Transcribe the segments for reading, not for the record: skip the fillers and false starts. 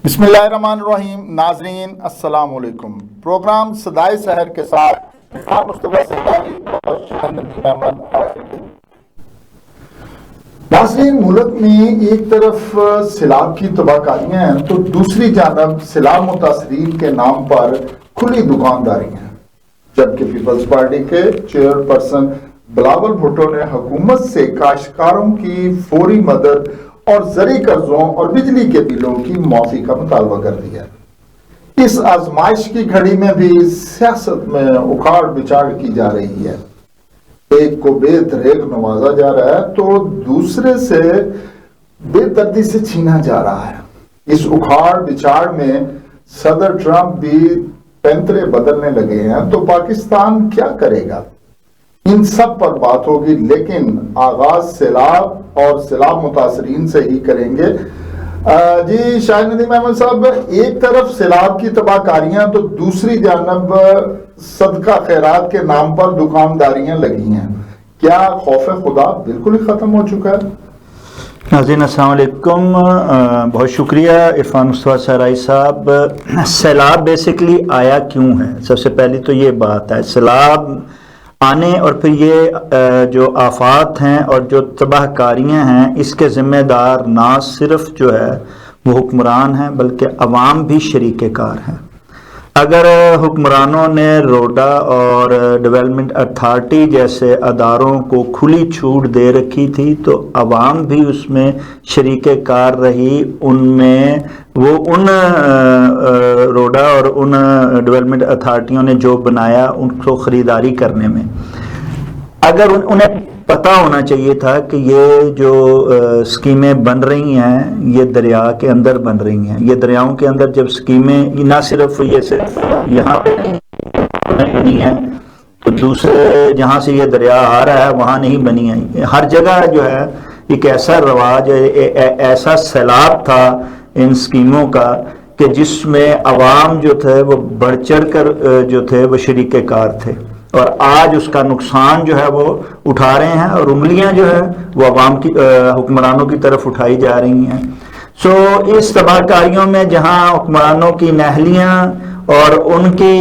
بسم اللہ الرحمن الرحیم. ناظرین السلام علیکم. پروگرام صدائے سحر کے ساتھ ناظرین، ملک میں ایک طرف سیلاب کی تباہ کاریاں ہیں تو دوسری جانب سیلاب متاثرین کے نام پر کھلی دکانداری ہیں، جبکہ پیپلز پارٹی کے چیئرپرسن بلاول بھٹو نے حکومت سے کاشتکاروں کی فوری مدد اور زرعی قرضوں اور بجلی کے بلوں کی معافی کا مطالبہ کر دیا. اس آزمائش کی گھڑی میں بھی سیاست میں اکھاڑ بچاڑ کی جا رہی ہے. ایک کو بے دریغ نوازا جا رہا ہے تو دوسرے سے بے دردی سے چھینا جا رہا ہے. اس اکھاڑ بچاڑ میں صدر ٹرمپ بھی پینترے بدلنے لگے ہیں تو پاکستان کیا کرے گا؟ ان سب پر بات ہوگی، لیکن آغاز سیلاب اور سیلاب متاثرین سے ہی کریں گے. جی شاہد ندیم احمد صاحب، ایک طرف سیلاب کی تباہ کاریاں تو دوسری جانب صدقہ خیرات کے نام پر دکانداریاں لگی ہیں. کیا خوف خدا بالکل ہی ختم ہو چکا ہے؟ ناظرین السلام علیکم. بہت شکریہ عرفان مصطفیٰ سرائی صاحب. سیلاب بیسیکلی آیا کیوں ہے؟ سب سے پہلی تو یہ بات ہے، سیلاب آنے اور پھر یہ جو آفات ہیں اور جو تباہ کاریاں ہیں، اس کے ذمہ دار نہ صرف جو ہے وہ حکمران ہیں بلکہ عوام بھی شریک کار ہیں. اگر حکمرانوں نے روڈا اور ڈیولپمنٹ اتھارٹی جیسے اداروں کو کھلی چھوٹ دے رکھی تھی تو عوام بھی اس میں شریک کار رہی. ان میں وہ ان روڈا اور ان ڈیولپمنٹ اتھارٹیوں نے جو بنایا ان کو خریداری کرنے میں، اگر انہیں پتہ ہونا چاہیے تھا کہ یہ جو اسکیمیں بن رہی ہیں یہ دریا کے اندر بن رہی ہیں. یہ دریاؤں کے اندر جب اسکیمیں نہ صرف یہ صرف یہاں پہ نہیں ہیں تو دوسرے جہاں سے یہ دریا آ رہا ہے وہاں نہیں بنی ہیں. ہر جگہ جو ہے ایک ایسا رواج ایسا سیلاب تھا ان اسکیموں کا کہ جس میں عوام جو تھے وہ بڑھ چڑھ کر جو تھے وہ شریک کار تھے، اور آج اس کا نقصان جو ہے وہ اٹھا رہے ہیں اور انگلیاں جو ہے وہ عوام کی حکمرانوں کی طرف اٹھائی جا رہی ہیں. سو اس تباہ کاریوں میں جہاں حکمرانوں کی نہلیاں اور ان کی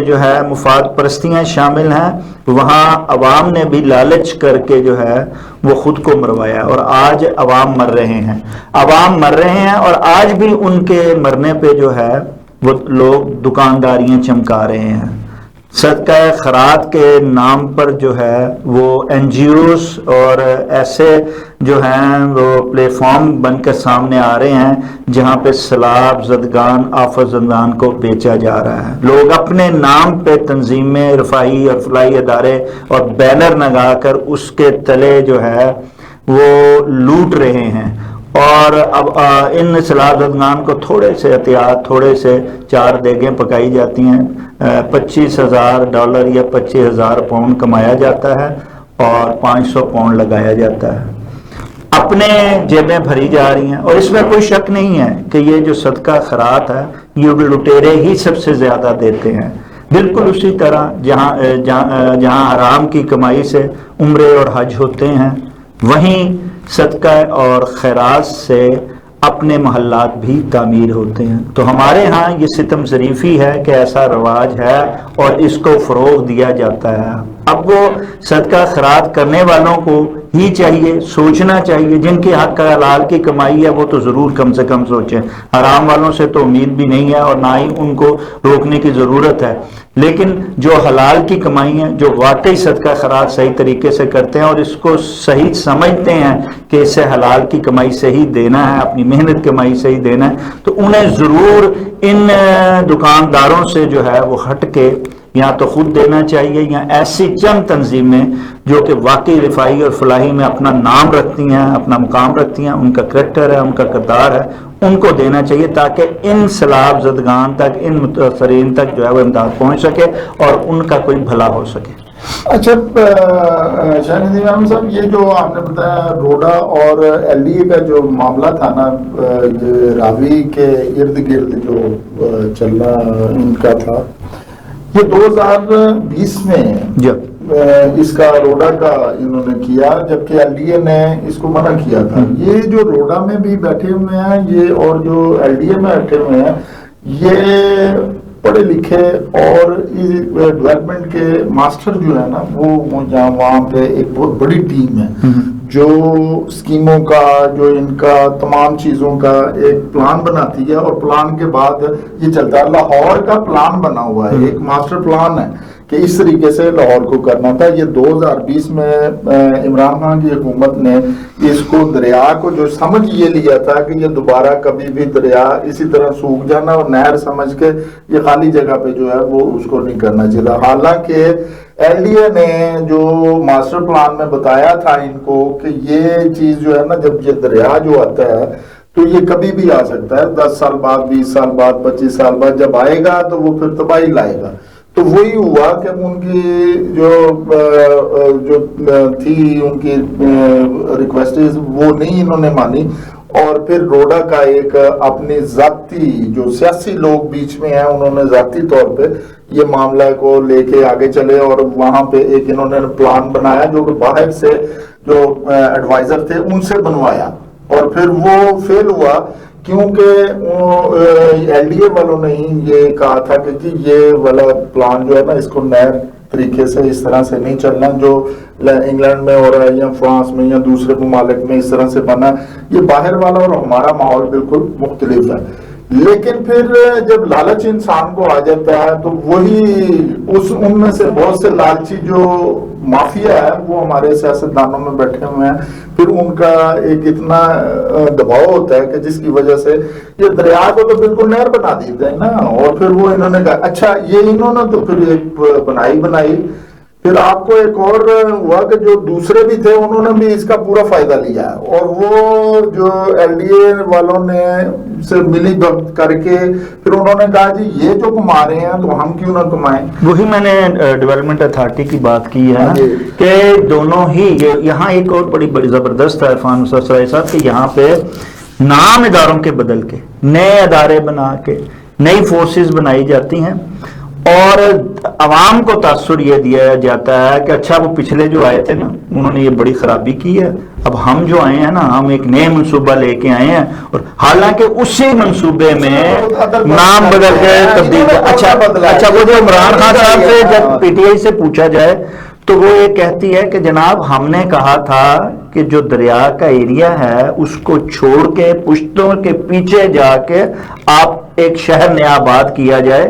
جو ہے مفاد پرستیاں شامل ہیں، وہاں عوام نے بھی لالچ کر کے جو ہے وہ خود کو مروایا اور آج عوام مر رہے ہیں اور آج بھی ان کے مرنے پہ جو ہے وہ لوگ دکانداریاں چمکا رہے ہیں. صدقہ خیرات کے نام پر جو ہے وہ این جی اوز اور ایسے جو ہیں وہ پلیٹ فارم بن کر سامنے آ رہے ہیں جہاں پہ سیلاب زدگان آفت زدگان کو بیچا جا رہا ہے. لوگ اپنے نام پہ تنظیمیں رفاہی اور فلاحی ادارے اور بینر لگا کر اس کے تلے جو ہے وہ لوٹ رہے ہیں. اور اب ان سیلاب زدگان کو تھوڑے سے احتیاط، تھوڑے سے 4 دیگیں پکائی جاتی ہیں، $25,000 یا £25,000 کمایا جاتا ہے اور £500 لگایا جاتا ہے. اپنے جیبیں بھری جا رہی ہیں اور اس میں کوئی شک نہیں ہے کہ یہ جو صدقہ خیرات ہے یہ لٹیرے ہی سب سے زیادہ دیتے ہیں. بالکل اسی طرح جہاں حرام کی کمائی سے عمرے اور حج ہوتے ہیں، وہیں صدقہ اور خیرات سے اپنے محلات بھی تعمیر ہوتے ہیں. تو ہمارے ہاں یہ ستم ظریفی ہے کہ ایسا رواج ہے اور اس کو فروغ دیا جاتا ہے. اب وہ صدقہ خیرات کرنے والوں کو ہی چاہیے، سوچنا چاہیے. جن کے حق حلال کی کمائی ہے وہ تو ضرور کم سے کم سوچیں. حرام والوں سے تو امید بھی نہیں ہے اور نہ ہی ان کو روکنے کی ضرورت ہے. لیکن جو حلال کی کمائی ہے، جو واقعی صدقہ خیرات صحیح طریقے سے کرتے ہیں اور اس کو صحیح سمجھتے ہیں کہ اسے حلال کی کمائی سے ہی دینا ہے، اپنی محنت کمائی سے ہی دینا ہے، تو انہیں ضرور ان دکانداروں سے جو ہے وہ ہٹ کے یا تو خود دینا چاہیے یا ایسی چند تنظیمیں جو کہ واقعی رفاہی اور فلاحی میں اپنا نام رکھتی ہیں، اپنا مقام رکھتی ہیں، ان کا کریکٹر ہے، ان کا کردار ہے، ان کو دینا چاہیے تاکہ ان سیلاب زدگان تک، ان متاثرین تک جو ہے وہ امداد پہنچ سکے اور ان کا کوئی بھلا ہو سکے. اچھا شاہ ندیم احمد صاحب، یہ جو آپ نے بتایا روڈا اور ایل ڈی اے کا جو معاملہ تھا نا، راوی کے ارد گرد جو چلنا ان کا تھا، یہ 2020 میں اس کا روڈا کا انہوں نے کیا، جبکہ ایل ڈی اے نے اس کو منع کیا تھا۔ یہ جو روڈا میں بھی بیٹھے ہوئے ہیں یہ اور جو ایل ڈی اے میں بیٹھے ہوئے ہیں یہ پڑھے لکھے اور ڈیولپمنٹ کے ماسٹر جو ہے نا وہ وہاں پہ ایک بہت بڑی ٹیم ہے جو اسکیموں کا، جو ان کا تمام چیزوں کا ایک پلان بناتی ہے، اور پلان کے بعد یہ چلتا ہے۔ لاہور کا پلان بنا ہوا ہے، ایک ماسٹر پلان ہے کہ اس طریقے سے لاہور کو کرنا تھا۔ یہ 2020 میں عمران خان کی حکومت نے اس کو دریا کو جو سمجھ یہ لیا تھا کہ یہ دوبارہ کبھی بھی دریا اسی طرح سوکھ جانا اور نہر سمجھ کے یہ خالی جگہ پہ جو ہے وہ اس کو نہیں کرنا چاہیے تھا۔ حالانکہ ایل ڈی اے نے جو ماسٹر پلان میں بتایا تھا ان کو کہ یہ چیز جو ہے نا جب یہ دریا جو آتا ہے تو یہ کبھی بھی آ سکتا ہے، 10 سال بعد، 20 سال بعد، 25 سال بعد جب آئے گا تو وہ پھر تباہی لائے گا۔ تو وہی ہوا کہ ان کی جو تھی ان کی ریکویسٹ وہ نہیں انہوں نے مانی، اور پھر روڈا کا ایک اپنی ذاتی جو سیاسی لوگ بیچ میں ہیں انہوں نے ذاتی طور پہ یہ معاملہ کو لے کے آگے چلے، اور وہاں پہ ایک انہوں نے پلان بنایا جو کہ باہر سے جو ایڈوائزر تھے ان سے بنوایا، اور پھر وہ فیل ہوا کیونکہ ایل ڈی اے والوں نے ہی یہ کہا تھا کہ جی یہ والا پلان جو ہے نا اس کو نئے طریقے سے اس طرح سے نہیں چلنا جو انگلینڈ میں ہو رہا ہے یا فرانس میں یا دوسرے ممالک میں اس طرح سے بنا، یہ باہر والا اور ہمارا ماحول بالکل مختلف ہے۔ لیکن پھر جب لالچ انسان کو آ جاتا ہے تو وہی ان میں سے بہت سے لالچی جو مافیا ہے وہ ہمارے سیاستدانوں میں بیٹھے ہوئے ہیں، پھر ان کا ایک اتنا دباؤ ہوتا ہے کہ جس کی وجہ سے یہ دریا کو تو بالکل نہر بنا دیتے ہیں نا، اور پھر وہ انہوں نے کہا اچھا یہ انہوں نے تو پھر ایک بنائی پھر آپ کو ایک اور ہوا کہ جو دوسرے بھی تھے انہوں نے بھی اس کا پورا فائدہ لیا، اور وہ جو ایل ڈی اے والوں نے سے ملی بھگت کر کے پھر انہوں نے کہا جی یہ جو کما رہے ہیں تو ہم کیوں نہ کمائیں۔ وہی میں نے ڈیولپمنٹ اتھارٹی کی بات کی ہے نا کہ دونوں ہی یہاں ایک اور بڑی زبردست ہے عرفان سرائی صاحب کہ یہاں پہ نام اداروں کے بدل کے نئے ادارے بنا کے نئی فورسز بنائی جاتی ہیں، اور عوام کو تاثر یہ دیا جاتا ہے کہ اچھا وہ پچھلے جو آئے تھے نا انہوں نے یہ بڑی خرابی کی ہے، اب ہم جو آئے ہیں نا ہم ایک نئے منصوبہ لے کے آئے ہیں، اور حالانکہ اسی منصوبے میں نام بدل کے تبدیل۔ اچھا وہ جو عمران خان صاحب سے جب پی ٹی آئی سے پوچھا جائے تو وہ یہ کہتی ہے کہ جناب ہم نے کہا تھا کہ جو دریا کا ایریا ہے اس کو چھوڑ کے پشتوں کے پیچھے جا کے آپ ایک شہر نیا آباد کیا جائے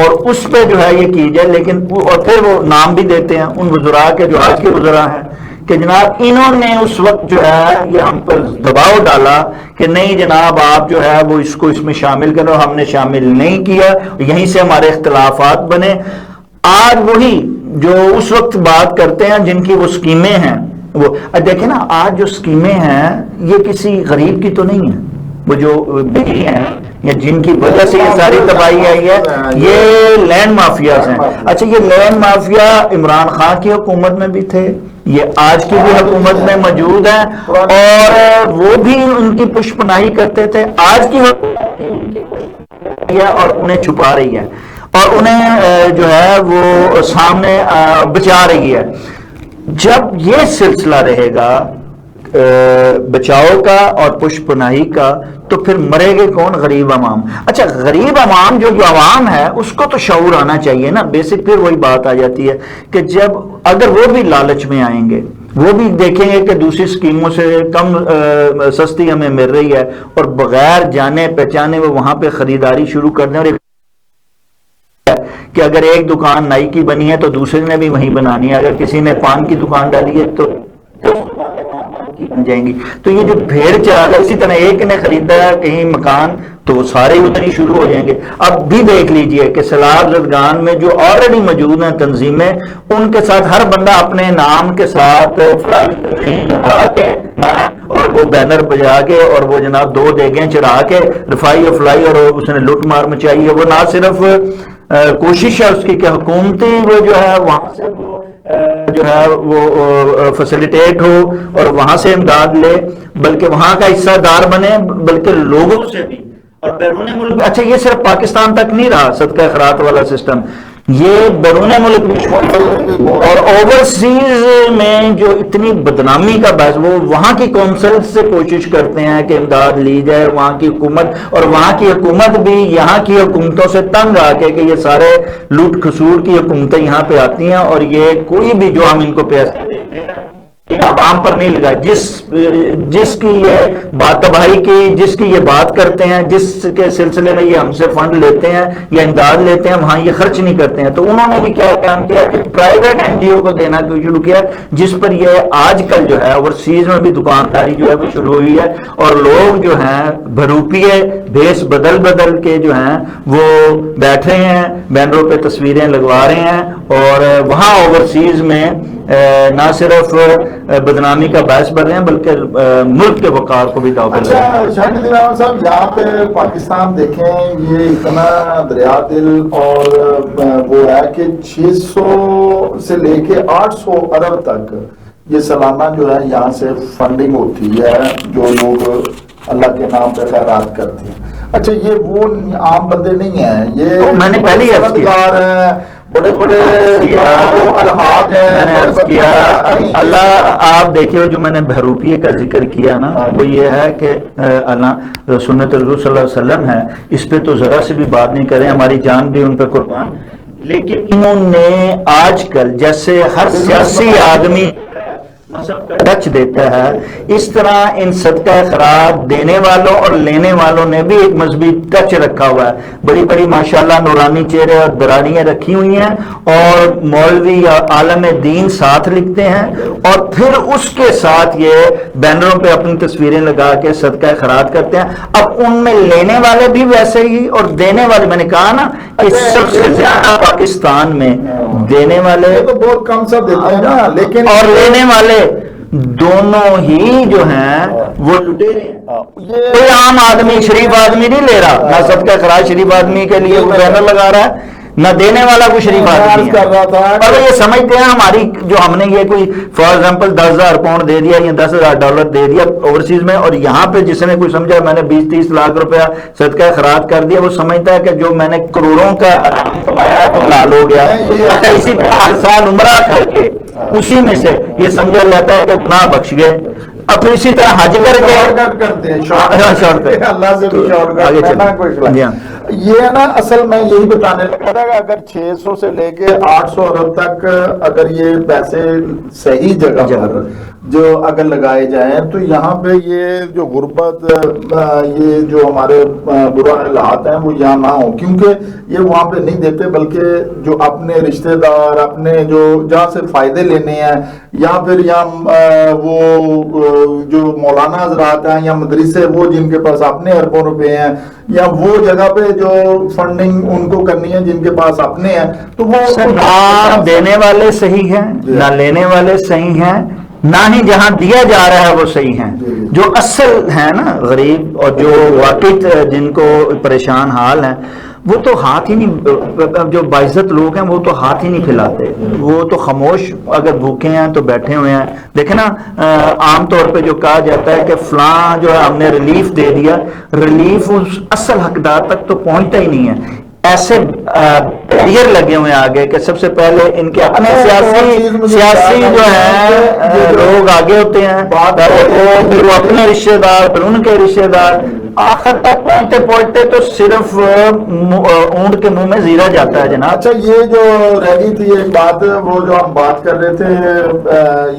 اور اس پہ جو ہے یہ کی جائے، لیکن اور پھر وہ نام بھی دیتے ہیں ان وزراء کے جو آج کے وزراء ہیں کہ جناب انہوں نے اس وقت جو ہے یہ ہم پر دباؤ ڈالا کہ نہیں جناب آپ جو ہے وہ اس کو اس میں شامل کرو، ہم نے شامل نہیں کیا، یہیں سے ہمارے اختلافات بنے۔ آج وہی جو اس وقت بات کرتے ہیں جن کی وہ سکیمیں ہیں، وہ دیکھیں نا آج جو سکیمیں ہیں یہ کسی غریب کی تو نہیں ہے، وہ جو بگڑی ہیں یا جن کی وجہ سے یہ ساری تباہی آئی ہے یہ لینڈ مافیاز ہیں۔ اچھا یہ لینڈ مافیا عمران خان کی حکومت میں بھی تھے، یہ آج کی بھی حکومت میں موجود ہیں، اور وہ بھی ان کی پشت پناہی کرتے تھے، آج کی حکومت اور انہیں چھپا رہی ہے اور انہیں جو ہے وہ سامنے بچا رہی ہے۔ جب یہ سلسلہ رہے گا بچاؤ کا اور پشت پناہی کا تو پھر مرے گے کون؟ غریب عوام۔ اچھا غریب عوام جو عوام ہے اس کو تو شعور آنا چاہیے نا، بیسک پھر وہی بات آ جاتی ہے کہ جب اگر وہ بھی لالچ میں آئیں گے، وہ بھی دیکھیں گے کہ دوسری سکیموں سے کم سستی ہمیں مل رہی ہے اور بغیر جانے پہچانے وہ وہاں پہ خریداری شروع کر دیں، اور کہ اگر ایک دکان نائی کی بنی ہے تو دوسرے نے بھی وہیں بنانی ہے، اگر کسی نے پان کی دکان ڈالی ہے تو بن جائیں گی۔ تو یہ جو بھیڑ چال ہے، اسی طرح ایک نے خریدا ہے کہیں مکان تو سارے اتنی شروع ہو جائیں گے۔ اب بھی دیکھ لیجئے کہ سیلاب زدگان میں جو آلریڈی موجود ہیں تنظیمیں، ان کے ساتھ ہر بندہ اپنے نام کے ساتھ اور وہ بینر بجا کے اور وہ جناب 2 دیگیں چڑھا کے رفائی افلائی اور اس نے لوٹ مار مچائی ہے۔ وہ نہ صرف کوشش ہے اس کی کہ حکومتی وہ جو ہے وہاں سے جو ہے وہ فیسیلیٹیٹ ہو اور وہاں سے امداد لے، بلکہ وہاں کا حصہ دار بنے، بلکہ لوگوں سے بھی اور بیرون ملک۔ اچھا یہ صرف پاکستان تک نہیں رہا صدقہ خیرات والا سسٹم، یہ بیرون ملک بھی اور اوورسیز میں جو اتنی بدنامی کا باعث، وہ وہاں کی کونسل سے کوشش کرتے ہیں کہ امداد لی جائے وہاں کی حکومت، اور وہاں کی حکومت بھی یہاں کی حکومتوں سے تنگ آ کے کہ یہ سارے لوٹ کھسور کی حکومتیں یہاں پہ آتی ہیں اور یہ کوئی بھی جو ہم ان کو پیسے دیتے ہیں عوام پر نہیں لگا، جس کی یہ بات تباہی کی، جس کی یہ بات کرتے ہیں، جس کے سلسلے میں یہ ہم سے فنڈ لیتے ہیں یا امداد لیتے ہیں، وہاں یہ خرچ نہیں کرتے ہیں۔ تو انہوں نے بھی کیا کام کیا کہ پرائیویٹ این جی او کو دینا شروع کیا، جس پر یہ آج کل جو ہے اوورسیز میں بھی دکانداری جو ہے وہ شروع ہوئی ہے، اور لوگ جو ہیں بھروپیے بھیس بدل بدل کے جو ہیں وہ بیٹھے ہیں، بینروں پہ تصویریں لگوا رہے ہیں، اور وہاں اوورسیز میں نہ صرف بدنامی کا باعث بن رہے ہیں بلکہ ملک کے وقار کو بھی داؤ پہ لگا رہے ہیں۔ اچھا شاہد علی رانا صاحب، یہاں پہ پاکستان دیکھیں یہ اتنا دریا دل اور وہ ہے کہ 600 سے لے کے 800 ارب تک یہ سالانہ جو ہے یہاں سے فنڈنگ ہوتی ہے جو لوگ اللہ کے نام پہ خیرات کرتے ہیں۔ اچھا یہ وہ عام بندے نہیں ہیں، یہ میں نے پہلے ہی عرض کیا ہیں، بڑے بڑے اللہ آپ دیکھیے جو میں نے بہروپیے کا ذکر کیا نا، وہ یہ ہے کہ اللہ سنت رسول صلی اللہ علیہ وسلم ہے، اس پہ تو ذرا سے بھی بات نہیں کریں، ہماری جان بھی ان پہ قربان، لیکن انہوں نے آج کل جیسے ہر سیاسی آدمی ٹچ دیتا ہے، اس طرح ان صدقہ خیرات دینے والوں اور لینے والوں نے بھی ایک مذہبی ٹچ رکھا ہوا ہے۔ بڑی بڑی ماشاءاللہ نورانی چہرے اور درانیاں رکھی ہوئی ہیں، اور مولوی یا عالم دین ساتھ لکھتے ہیں، اور پھر اس کے ساتھ یہ بینروں پہ اپنی تصویریں لگا کے صدقہ خیرات کرتے ہیں۔ اب ان میں لینے والے بھی ویسے ہی اور دینے والے، میں نے کہا نا کہ سب سے زیادہ پاکستان میں دینے والے تو بہت کم سا دیتے ہیں نا، لیکن اور لینے والے دونوں ہی جو ہیں وہ لٹیرے ہیں۔ کوئی عام آدمی شریف آدمی نہیں لے رہا، نہ صدقہ خیرات شریف آدمی کے لیے وہ بینر لگا رہا ہے، نہ دینے والا کوئی شریف آدمی کر رہا تھا۔ اور وہ یہ سمجھتے ہیں ہماری جو ہم نے یہ کوئی فار ایگزامپل 10,000 پاؤنڈ دے دیا یا $10,000 دے دیا اوورسیز میں، اور یہاں پہ جس نے کوئی سمجھا میں نے 20-30 لاکھ روپیہ صدقہ خیرات کر دیا، وہ سمجھتا ہے کہ جو میں نے کروڑوں کا کمایا تو لال ہو گیا۔ اسی طرح ہر سال عمرہ کر کے اسی میں سے یہ سمجھا جاتا ہے کہ گناہ بخش گئے، اور پھر اسی طرح حج کر کے کرتے ہیں اللہ سے بھی شارٹ آگے کرتے ہیں۔ یہ ہے نا، اصل میں یہی بتانے لگا تھا کہ اگر 600 سے لے کے 800 ارب تک اگر یہ پیسے صحیح جگہ پر جو اگر لگائے جائیں تو یہاں پہ یہ جو غربت، یہ جو ہمارے برا حالات ہیں وہ یہاں نہ ہوں، کیونکہ یہ وہاں پہ نہیں دیتے بلکہ جو اپنے رشتہ دار اپنے جو جہاں سے فائدے لینے ہیں، یا پھر یہاں وہ جو مولانا حضرات ہیں یا مدرسے وہ جن کے پاس اپنے اربوں روپے ہیں، یا وہ جگہ پہ جو فنڈنگ ان کو کرنی ہے جن کے پاس اپنے ہیں، تو وہ نہ دینے والے صحیح ہیں نہ لینے والے صحیح ہیں، نہ ہی جہاں دیا جا رہا ہے وہ صحیح ہیں۔ جو اصل ہیں نا غریب اور جو واقعی جن کو پریشان حال ہیں، وہ تو ہاتھ ہی نہیں، جو باعزت لوگ ہیں وہ تو ہاتھ ہی نہیں پھیلاتے، وہ تو خاموش اگر بھوکے ہیں تو بیٹھے ہوئے ہیں۔ دیکھیں نا عام طور پہ جو کہا جاتا ہے کہ فلاں جو ہے ہم نے ریلیف دے دیا، ریلیف اس اصل حقدار تک تو پہنچتا ہی نہیں ہے۔ ایسے بیریئر لگے ہوئے آگے کہ سب سے پہلے ان کے اپنے سیاسی جو ہیں لوگ آگے ہوتے ہیں، پھر وہ اپنے رشتہ دار، پھر ان کے رشتہ دار، آخر تک پہنچتے پہنچتے تو صرف اونٹ کے منہ میں زیرہ جاتا ہے جناب۔ اچھا یہ جو رہ گئی تھی ایک بات، وہ جو ہم بات کر رہے تھے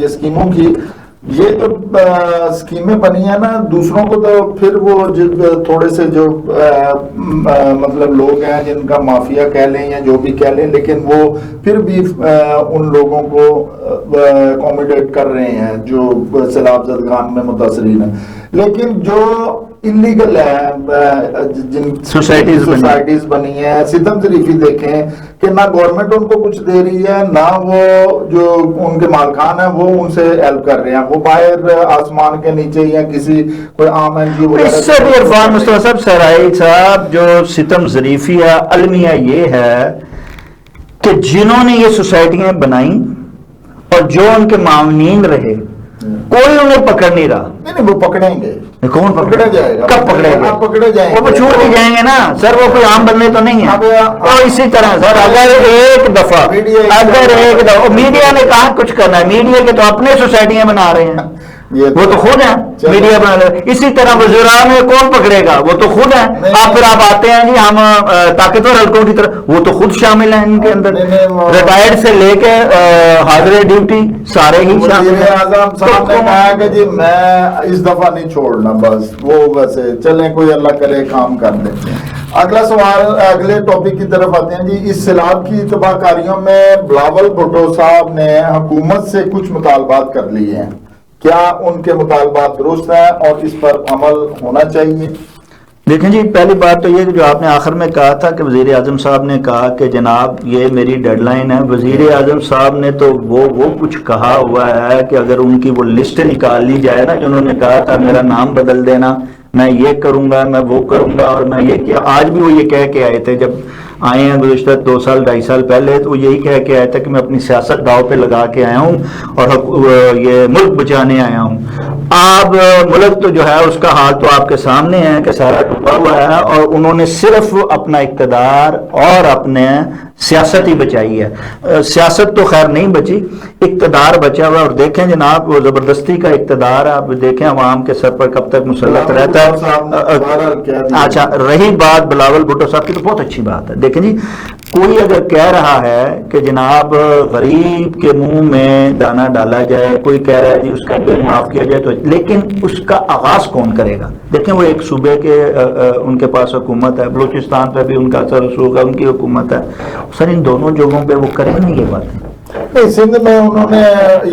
یہ اسکیموں کی، یہ تو اسکیمیں بنی ہیں نا، دوسروں کو تو پھر وہ تھوڑے سے جو مطلب لوگ ہیں جن کا مافیا کہہ لیں یا جو بھی کہہ لیں، لیکن وہ پھر بھی ان لوگوں کو اکوموڈیٹ کر رہے ہیں جو سیلاب زدگان میں متاثرین ہیں، لیکن جو انلیگل ہے جن سوسائٹیز بنی ہیں، ستم ظریفی دیکھیں کہ نہ گورنمنٹ ان کو کچھ دے رہی ہے، نہ وہ جو ان کے مالکان ہیں وہ ان سے ہیلپ کر رہے ہیں، وہ باہر آسمان کے نیچے یا کسی کوئی عام این جی او۔ اس سے بھی عرفان مصطفیٰ صاحب سرائی صاحب جو ستم ظریفی ہے، المیہ یہ ہے کہ جنہوں نے یہ سوسائٹیاں بنائیں اور جو ان کے معاونین رہے کوئی انہیں پکڑ نہیں رہا. نہیں وہ پکڑیں گے. کون پکڑا جائے گا. کب پکڑے گا؟ پکڑے جائیں گے. وہ چھوڑ بھی جائیں گے نا سر, وہ کوئی عام بندے تو نہیں ہے. اور اسی طرح سر اگر ایک دفعہ میڈیا نے کہاں کچھ کرنا ہے, میڈیا کے تو اپنے سوسائٹیاں بنا رہے ہیں, وہ تو خود ہیں میڈیا بنا رہے. اسی طرح وزراء میں کون پکڑے گا, وہ تو خود ہیں. آپ پھر آپ آتے ہیں جی ہم طاقتور حلقوں کی طرف, وہ تو خود شامل ہیں ان کے اندر, ریٹائرڈ سے لے کے حاضر ڈیوٹی سارے ہی شامل ہیں. اعظم صاحب نے کہا کہ جی میں اس دفعہ نہیں چھوڑنا, بس وہ ویسے چلیں کوئی اللہ کرے کام کر دیں. اگلا سوال اگلے ٹاپک کی طرف آتے ہیں جی. اس سیلاب کی تباہ کاریوں میں بلاول بھٹو صاحب نے حکومت سے کچھ مطالبات کر لیے ہیں, کیا ان کے مطالبات درست ہیں اور اس پر عمل ہونا چاہیے؟ دیکھیں جی, پہلی بات تو یہ کہ جو آپ نے آخر میں کہا تھا کہ وزیر اعظم صاحب نے کہا کہ جناب یہ میری ڈیڈ لائن ہے. وزیر اعظم صاحب نے تو وہ کچھ کہا ہوا ہے کہ اگر ان کی وہ لسٹ نکال لی جائے نا, جو انہوں نے کہا تھا میرا نام بدل دینا, میں یہ کروں گا, میں وہ کروں گا, اور میں یہ کیا. آج بھی وہ یہ کہہ کے آئے تھے جب آئے ہیں گزشتہ 2 سال 2.5 سال پہلے, تو وہ یہی کہہ کے آیا تھا کہ میں اپنی سیاست داؤ پہ لگا کے آیا ہوں اور یہ ملک بچانے آیا ہوں. اب ملک تو جو ہے اس کا حال تو آپ کے سامنے ہے کہ سارا ڈوبا ہوا ہے, اور انہوں نے صرف اپنا اقتدار اور اپنے سیاست ہی بچائی ہے. سیاست تو خیر نہیں بچی, اقتدار بچا ہوا. اور دیکھیں جناب وہ زبردستی کا اقتدار, آپ دیکھیں عوام کے سر پر کب تک مسلط رہتا ہے. اچھا, رہی بات بلاول بھٹو صاحب کی, تو بہت اچھی بات ہے. دیکھیں جی, کوئی اگر کہہ رہا ہے کہ جناب غریب کے منہ میں دانہ ڈالا جائے, کوئی کہہ رہا ہے جی اس کا بل معاف کیا جائے, تو لیکن اس کا آغاز کون کرے گا؟ دیکھیں وہ ایک صوبے کے ان کے پاس حکومت ہے, بلوچستان پہ بھی ان کا اثر رسوخ ہے, ان کی حکومت ہے. سر ان دونوں جگہوں پہ وہ کریں گے یہ باتیں؟ سندھ میں انہوں نے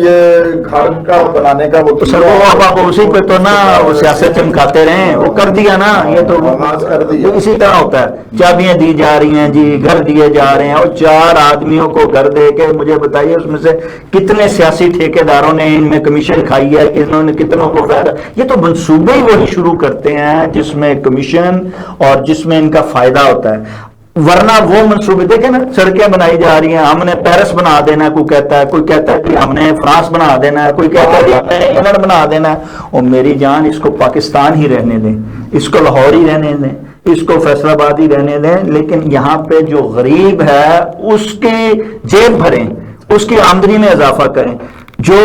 یہ گھر کا بنانے کا وہ سر وہ آپ اسی پہ تو نا وہ سیاست چمکاتے رہے, وہ کر دیا نا, یہ تو آغاز کر دیا. اسی طرح ہوتا ہے, چابیاں دی جا رہی ہیں جی, گھر دیے جا رہے ہیں, اور 4 آدمیوں کو گھر دے کے مجھے بتائیے اس میں سے کتنے سیاسی ٹھیکیداروں نے ان میں کمیشن کھائی ہے, انہوں نے کتنوں کو فائدہ. یہ تو منصوبے ہی وہی شروع کرتے ہیں جس میں کمیشن اور جس میں ان کا فائدہ ہوتا ہے. ورنہ وہ منصوبے دیکھیں نا, سڑکیں بنائی جا رہی ہیں, ہم نے پیرس بنا دینا ہے, کوئی کہتا ہے کہ ہم نے فرانس بنا دینا ہے, کوئی کہتا ہے کہ ہم نے انگلینڈ بنا دینا ہے. اور میری جان, اس کو پاکستان ہی رہنے دیں, اس کو لاہور ہی رہنے دیں, اس کو فیصل آباد ہی رہنے دیں, لیکن یہاں پہ جو غریب ہے اس کی جیب بھریں, اس کی آمدنی میں اضافہ کریں. جو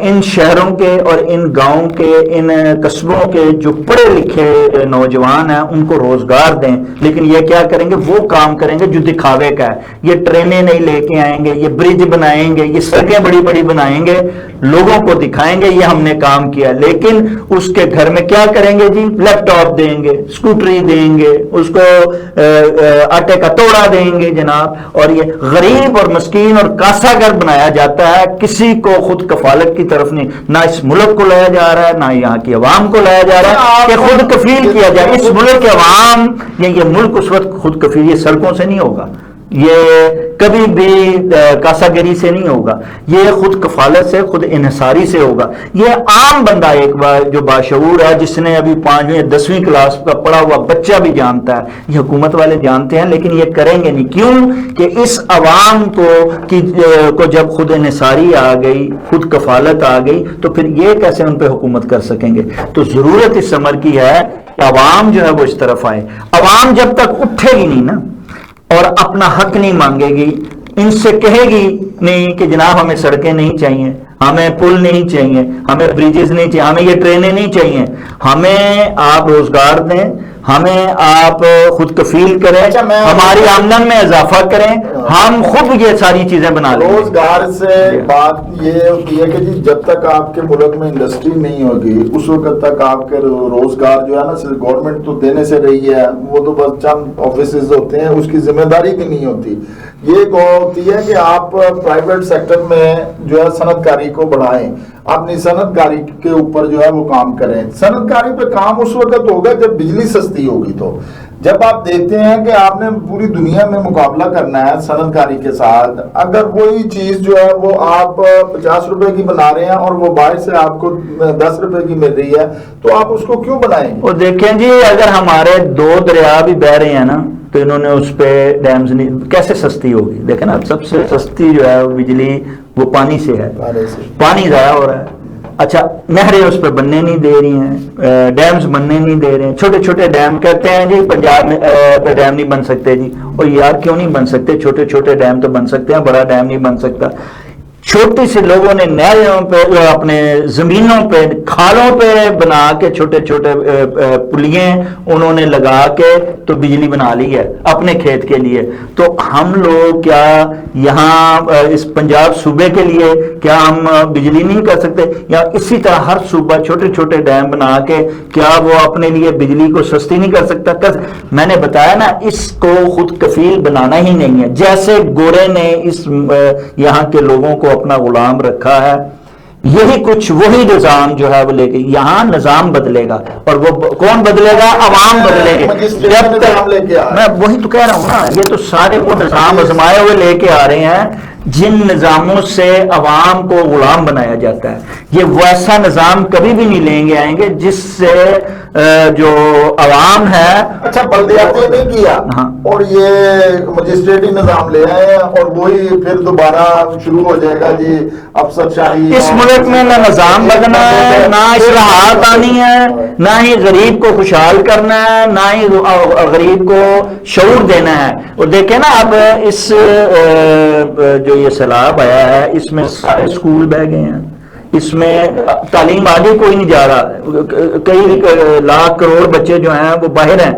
ان شہروں کے اور ان گاؤں کے ان قصبوں کے جو پڑھے لکھے نوجوان ہیں ان کو روزگار دیں. لیکن یہ کیا کریں گے, وہ کام کریں گے جو دکھاوے کا ہے. یہ ٹرینیں نہیں لے کے آئیں گے, یہ برج بنائیں گے, یہ سڑکیں بڑی بڑی بنائیں گے, لوگوں کو دکھائیں گے یہ ہم نے کام کیا, لیکن اس کے گھر میں کیا کریں گے جی, لیپ ٹاپ دیں گے, اسکوٹری دیں گے, اس کو آٹے کا توڑا دیں گے جناب. اور یہ غریب اور مسکین اور کاسا گھر بنایا جاتا ہے, کسی کو خود کفالت کی طرف نہیں. نہ اس ملک کو لایا جا رہا ہے, نہ یہاں کی عوام کو لایا جا رہا ہے کہ خود کفیل کیا جائے. اس ملک کے عوام یا یہ ملک اس وقت خود کفیل یہ سڑکوں سے نہیں ہوگا, یہ کبھی بھی کاسا گری سے نہیں ہوگا, یہ خود کفالت سے, خود انحصاری سے ہوگا. یہ عام بندہ ایک بار جو باشعور ہے, جس نے ابھی 5ویں 10ویں کلاس کا پڑھا ہوا بچہ بھی جانتا ہے, یہ حکومت والے جانتے ہیں لیکن یہ کریں گے نہیں. کیوں کہ اس عوام کو جب خود انحصاری آ گئی, خود کفالت آ گئی, تو پھر یہ کیسے ان پہ حکومت کر سکیں گے. تو ضرورت اس امر کی ہے کہ عوام جو ہے وہ اس طرف آئے. عوام جب تک اٹھے گی نہیں نا اور اپنا حق نہیں مانگے گی, ان سے کہے گی نہیں کہ جناب ہمیں سڑکیں نہیں چاہیے, ہمیں پل نہیں چاہیے, ہمیں بریجز نہیں چاہیے, ہمیں یہ ٹرینیں نہیں چاہیے, ہمیں آپ روزگار دیں, ہمیں آپ خود کفیل کریں, ہماری آمدن میں اضافہ کریں, ہم خود یہ ساری چیزیں بنا لیں. روزگار سے بات یہ ہوتی ہے کہ جی جب تک آپ کے ملک میں انڈسٹری نہیں ہوگی اس وقت تک آپ کے روزگار جو ہے نا صرف گورنمنٹ تو دینے سے رہی ہے, وہ تو بس چند آفیسز ہوتے ہیں, اس کی ذمہ داری کی نہیں ہوتی. یہ ہوتی ہے کہ آپ پرائیویٹ سیکٹر میں جو ہے صنعت کاری کو بڑھائیں, اپنی صنعت کاری کے اوپر جو ہے وہ کام کریں. صنعت کاری پہ کام اس وقت ہوگا جب بجلی سستی ہوگی. تو جب آپ دیکھتے ہیں کہ آپ نے پوری دنیا میں مقابلہ کرنا ہے صنعت کاری کے ساتھ, اگر وہی چیز جو ہے وہ آپ 50 روپے کی بنا رہے ہیں اور وہ باہر سے آپ کو 10 روپے کی مل رہی ہے, تو آپ اس کو کیوں بنائیں گے؟ اور دیکھیں جی, اگر ہمارے 2 دریا بھی بہ رہے ہیں نا, تو انہوں نے اس پہ ڈیمز نہیں, کیسے سستی ہوگی؟ دیکھیں نا, سب سے سستی جو ہے بجلی وہ پانی سے ہے, پانی ضائع ہو رہا ہے. اچھا نہریں اس پہ بننے نہیں دے رہی ہیں، ڈیمز بننے نہیں دے رہے ہیں، چھوٹے چھوٹے ڈیم کہتے ہیں جی پنجاب میں ڈیم نہیں بن سکتے جی، اور یار کیوں نہیں بن سکتے؟ چھوٹے چھوٹے ڈیم تو بن سکتے ہیں، بڑا ڈیم نہیں بن سکتا۔ چھوٹی سے لوگوں نے نہروں پہ، اپنے زمینوں پہ، کھالوں پہ بنا کے چھوٹے چھوٹے پلیے انہوں نے لگا کے تو بجلی بنا لی ہے اپنے کھیت کے لیے۔ تو ہم لوگ کیا یہاں اس پنجاب صوبے کے لیے کیا ہم بجلی نہیں کر سکتے؟ یا اسی طرح ہر صوبہ چھوٹے چھوٹے ڈیم بنا کے کیا وہ اپنے لیے بجلی کو سستی نہیں کر سکتا؟ میں نے بتایا نا، اس کو خود کفیل بنانا ہی نہیں ہے۔ جیسے گورے نے اس یہاں کے لوگوں کو اپنا غلام رکھا ہے، یہی کچھ وہی نظام جو ہے وہ لے کے یہاں نظام بدلے گا، اور وہ کون بدلے گا؟ عوام بدلے گے۔ جب تک میں وہی تو کہہ رہا ہوں نا، یہ تو سارے وہ نظام آزمائے ہوئے لے کے آ رہے ہیں جن نظاموں سے عوام کو غلام بنایا جاتا ہے۔ یہ ویسا نظام کبھی بھی نہیں لیں گے آئیں گے جس سے جو عوام ہے۔ اچھا بلدیاتی نہیں کیا اور یہ مجسٹریٹی نظام لے آئے ہیں، اور وہی پھر دوبارہ شروع ہو جائے گا جی افسر شاہی۔ اس ملک میں نہ نظام بدلنا ہے، نہ اصلاحات آنی ہے، نہ ہی غریب کو خوشحال کرنا ہے، نہ ہی غریب کو شعور دینا ہے۔ اور دیکھیں نا اب اس جو یہ سیلاب آیا ہے اس میں سارے اسکول بہ گئے ہیں، اس میں تعلیم آگے کوئی نہیں جا رہا۔ کئی لاکھ کروڑ بچے جو ہیں وہ باہر ہیں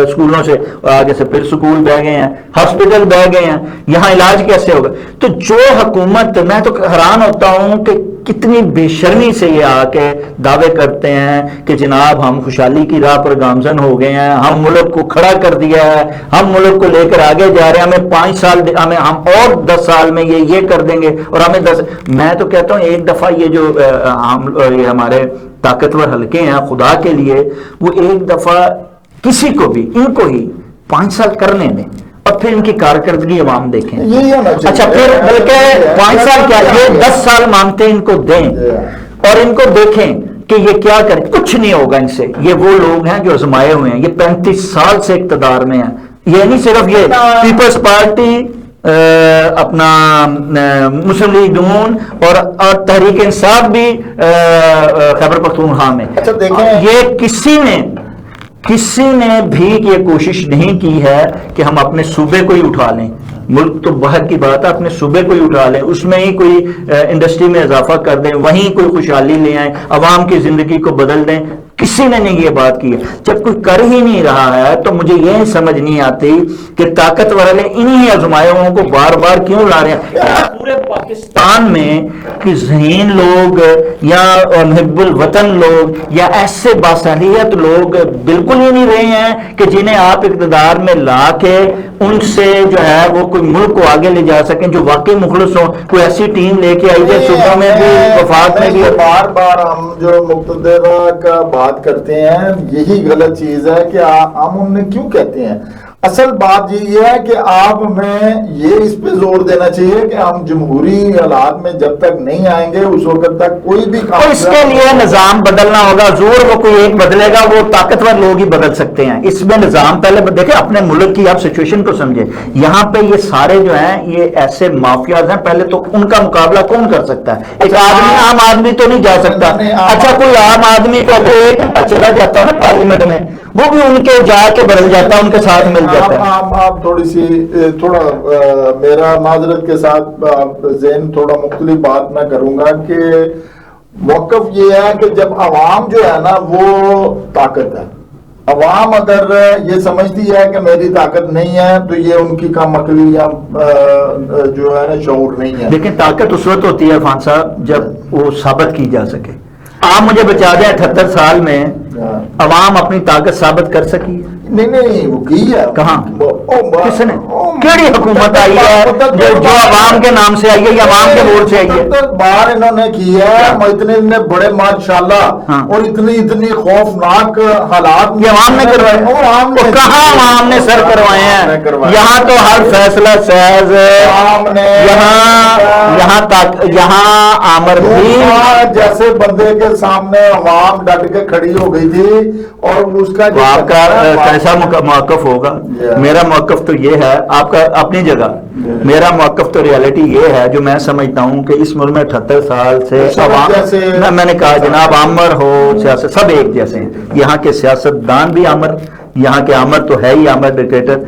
اسکولوں سے، آگے سے پھر اسکول بہ گئے ہیں، ہاسپٹل بہ گئے ہیں، یہاں علاج کیسے ہوگا؟ تو جو حکومت، میں تو حیران ہوتا ہوں کہ کتنی بے شرمی سے یہ آ کے دعوے کرتے ہیں کہ جناب ہم خوشحالی کی راہ پر گامزن ہو گئے ہیں، ہم ملک کو کھڑا کر دیا ہے، ہم ملک کو لے کر آگے جا رہے ہیں، ہمیں 5 سال ہم اور 10 سال میں یہ کر دیں گے، اور ہمیں 10۔ میں تو کہتا ہوں ایک دفعہ یہ جو یہ ہمارے طاقتور حلقے ہیں خدا کے لیے، وہ ایک دفعہ کسی کو بھی ان کو ہی 5 سال کرنے دیں اور پھر ان کی کارکردگی عوام دیکھیں۔ اچھا پھر بلکہ 5 سال کیا، یہ 10 سال مانگتے ان کو دیں اور ان کو دیکھیں کہ یہ کیا کریں۔ کچھ نہیں ہوگا ان سے، یہ وہ لوگ ہیں جو آزمائے ہوئے ہیں، یہ 35 سال سے اقتدار میں ہیں۔ یہ نہیں صرف یہ پیپلز پارٹی، اپنا مسلم لیگ نون اور تحریک انصاف بھی خیبر پختونخوا میں، یہ کسی نے بھی یہ کوشش نہیں کی ہے کہ ہم اپنے صوبے کو ہی اٹھا لیں۔ ملک تو باہر کی بات ہے، اپنے صوبے کو ہی اٹھا لیں، اس میں ہی کوئی انڈسٹری میں اضافہ کر دیں، وہیں کوئی خوشحالی لے آئیں، عوام کی زندگی کو بدل دیں۔ کسی نے نہیں یہ بات کی ہے۔ جب کوئی کر ہی نہیں رہا ہے تو مجھے یہ سمجھ نہیں آتی کہ طاقتور والے انہی آزمائشوں کو بار بار کیوں لا رہے ہیں۔ پورے پاکستان میں کہ ذہین لوگ یا محب الوطن لوگ یا ایسے باصلاحیت لوگ بالکل ہی نہیں رہے ہیں کہ جنہیں آپ اقتدار میں لا کے ان سے جو ہے وہ کوئی ملک کو آگے لے جا سکیں، جو واقعی مخلص ہوں۔ کوئی ایسی ٹیم لے کے آئی جائے صوبہ میں بھی، وفاق میں بھی۔ بار بار ہم جو مقتدرہ کا بات کرتے ہیں یہی غلط چیز ہے کہ ہم انہیں کیوں کہتے ہیں۔ اصل بات یہ ہے کہ آپ میں یہ اس پہ زور دینا چاہیے کہ ہم جمہوری حالات میں جب تک نہیں آئیں گے اس وقت تک کوئی بھی تو اس کے لیے نظام بدلنا ہوگا۔ زور وہ کوئی ایک بدلے گا، وہ طاقتور لوگ ہی بدل سکتے ہیں۔ اس میں نظام پہلے دیکھیں، اپنے ملک کی آپ سچویشن کو سمجھیں۔ یہاں پہ یہ سارے جو ہیں یہ ایسے مافیاز ہیں، پہلے تو ان کا مقابلہ کون کر سکتا ہے؟ ایک آدمی، عام آدمی تو نہیں جا سکتا۔ اچھا کوئی عام آدمی کو چلا جاتا ہے نا پارلیمنٹ میں، وہ بھی ان کے جا کے بدل جاتا ہے، ان کے ساتھ مل جاتا ہے۔ آپ تھوڑا میرا معذرت کے ساتھ ذہن تھوڑا مختلف بات میں کروں گا کہ موقف یہ ہے کہ جب عوام جو ہے نا وہ طاقت ہے، عوام اگر یہ سمجھتی ہے کہ میری طاقت نہیں ہے تو یہ ان کی کم عقلی یا جو ہے نا شعور نہیں ہے۔ لیکن طاقت اس وقت ہوتی ہے عرفان صاحب جب وہ ثابت کی جا سکے۔ آپ مجھے بچا دیں 78 سال میں عوام اپنی طاقت ثابت کر سکی؟ نہیں وہ کی ہے۔ کہاں؟ کس نے؟ کیڑی حکومت آئی ہے جو عوام کے نام سے آئی ہے یا عوام کے ووٹ سے آئی ہے؟ باہر انہوں نے کی ہے، اتنے بڑے ماشاءاللہ اور اتنی خوفناک حالات یہ عوام نے کروائے۔ کہاں عوام نے سر کروائے ہیں؟ یہاں تو ہر فیصلہ ساز، یہاں آمر بھی جیسے بندے کے سامنے عوام ڈٹ کے کھڑی ہو گئی تھی، اور اس کا آپ کا کیسا موقف ہوگا؟ میرا موقف تو یہ ہے آپ کا اپنی جگہ، میرا موقف تو ریالٹی یہ ہے جو میں سمجھتا ہوں کہ اس ملک میں 78 سال سے عوام، میں نے کہا جناب آمر ہو سیاست سب ایک جیسے ہیں، یہاں کے سیاستدان بھی آمر، یہاں کے آمر تو ہے ہی آمر ڈکٹیٹر،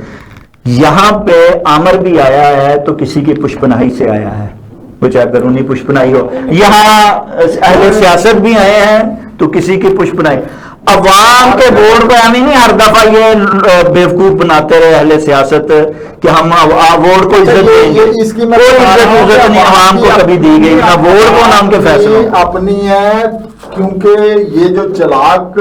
یہاں پہ آمر بھی آیا ہے تو کسی کی پشپناہی سے آیا ہے، وہ چاہے بیرونی پشپناہی ہو، یہاں اہل سیاست بھی آئے ہیں تو کسی کی پشپناہی، عوام کے ووٹ پہ ہمیں نہیں ہر دفعہ یہ بیوقوف بناتے رہے اہل سیاست کہ ہم ووٹ کو عزت دیں گے، کوئی عزت نہیں عوام کو کبھی دی گئی، نہ ووٹ کو نہ ان کے فیصلوں کو۔ اپنی ہے، کیونکہ یہ جو چلاک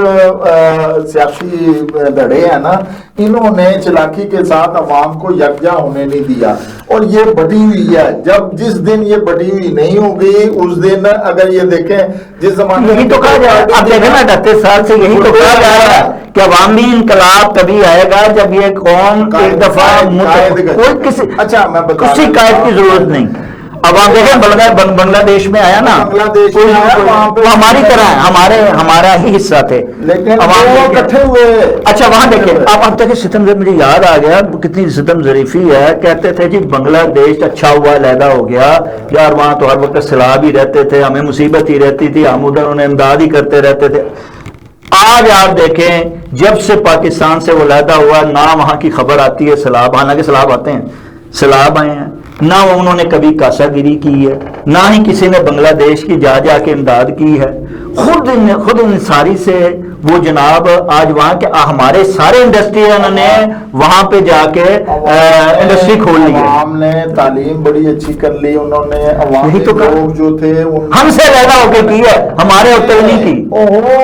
سیاسی دھڑے ہیں نا، انہوں نے چلاکی کے ساتھ عوام کو یکجا ہونے نہیں دیا، اور یہ بٹی ہوئی ہے، جس دن یہ بٹی ہوئی نہیں ہوگی اس دن، اگر یہ دیکھیں جس زمانے یہی تو کہا جائے، اب دیکھیں نا 38 سال سے یہی تو کہا جا رہا ہے کہ عوامی انقلاب تبھی آئے گا جب یہ قوم ایک دفعہ کوئی کسی قائد کی ضرورت نہیں۔ اب آپ دیکھیں بنگلہ دیش میں آیا نا، وہ ہماری طرح ہے، ہمارا ہی حصہ تھے، لیکن اکٹھے ہوئے۔ اچھا وہاں دیکھیں آپ تک ستم، مجھے یاد آ گیا کتنی ستم ظریفی ہے، کہتے تھے جی بنگلہ دیش اچھا ہوا علیحدہ ہو گیا یار، وہاں تو ہر وقت سیلاب ہی رہتے تھے، ہمیں مصیبت ہی رہتی تھی، ہم ادھر انہیں امداد ہی کرتے رہتے تھے۔ آج آپ دیکھیں جب سے پاکستان سے وہ علیحدہ ہوا نہ وہاں کی خبر آتی ہے سیلاب، حالانکہ سیلاب آتے ہیں، سیلاب آئے ہیں، نہ انہوں نے کبھی کاسا گیری کی ہے، نہ ہی کسی نے بنگلہ دیش کی جا کے امداد کی ہے، خود انصاری سے وہ جناب آج وہاں کے ہمارے سارے انڈسٹری انہوں نے وہاں پہ جا کے انڈسٹری کھول لی ہے، عوام نے تعلیم بڑی اچھی کر لی، انہوں نے عوام لوگ جو تھے ہم سے علیحدہ ہو کے کی ہے، ہمارے ہوتے نہیں کی۔